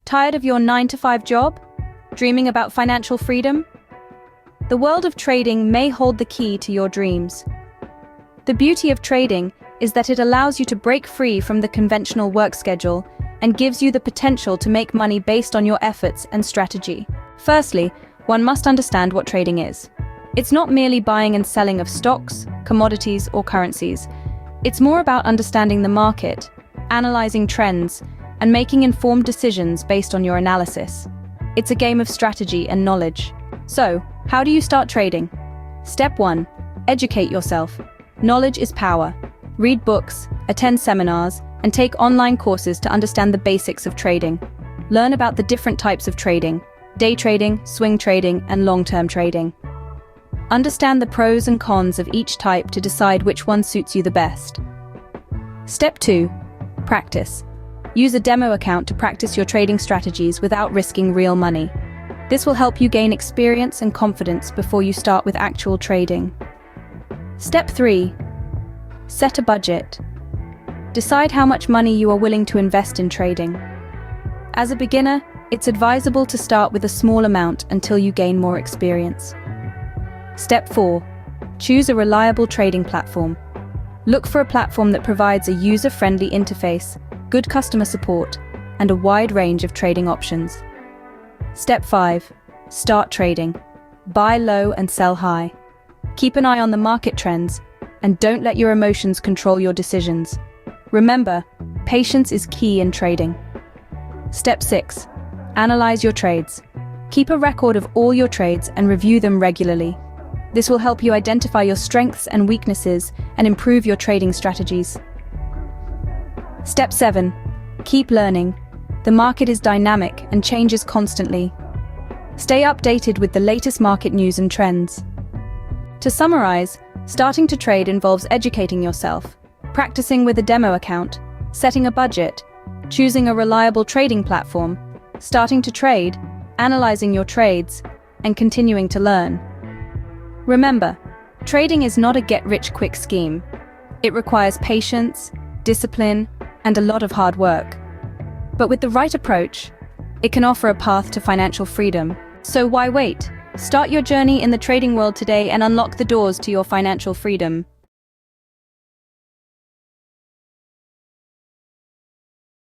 Tired of your 9-to-5 job? Dreaming about financial freedom? The world of trading may hold the key to your dreams. The beauty of trading is that it allows you to break free from the conventional work schedule and gives you the potential to make money based on your efforts and strategy. Firstly, one must understand what trading is. It's not merely buying and selling of stocks, commodities, or currencies. It's more about understanding the market, analyzing trends, and making informed decisions based on your analysis. It's a game of strategy and knowledge. So, how do you start trading? Step 1. Educate yourself. Knowledge is power. Read books, attend seminars, and take online courses to understand the basics of trading. Learn about the different types of trading: day trading, swing trading, and long-term trading. Understand the pros and cons of each type to decide which one suits you the best. Step 2. Practice. Use a demo account to practice your trading strategies without risking real money. This will help you gain experience and confidence before you start with actual trading. Step 3. Set a budget. Decide how much money you are willing to invest in trading. As a beginner, it's advisable to start with a small amount until you gain more experience. Step 4. Choose a reliable trading platform. Look for a platform that provides a user-friendly interface, good customer support, and a wide range of trading options. Step 5. Start trading. Buy low and sell high. Keep an eye on the market trends, and don't let your emotions control your decisions. Remember, patience is key in trading. Step 6. Analyze your trades. Keep a record of all your trades and review them regularly. This will help you identify your strengths and weaknesses and improve your trading strategies. Step 7. Keep learning. The market is dynamic and changes constantly. Stay updated with the latest market news and trends. To summarize, starting to trade involves educating yourself, practicing with a demo account, setting a budget, choosing a reliable trading platform, starting to trade, analyzing your trades, and continuing to learn. Remember, trading is not a get-rich-quick scheme. It requires patience, discipline, and a lot of hard work. But with the right approach, it can offer a path to financial freedom. So why wait? Start your journey in the trading world today and unlock the doors to your financial freedom.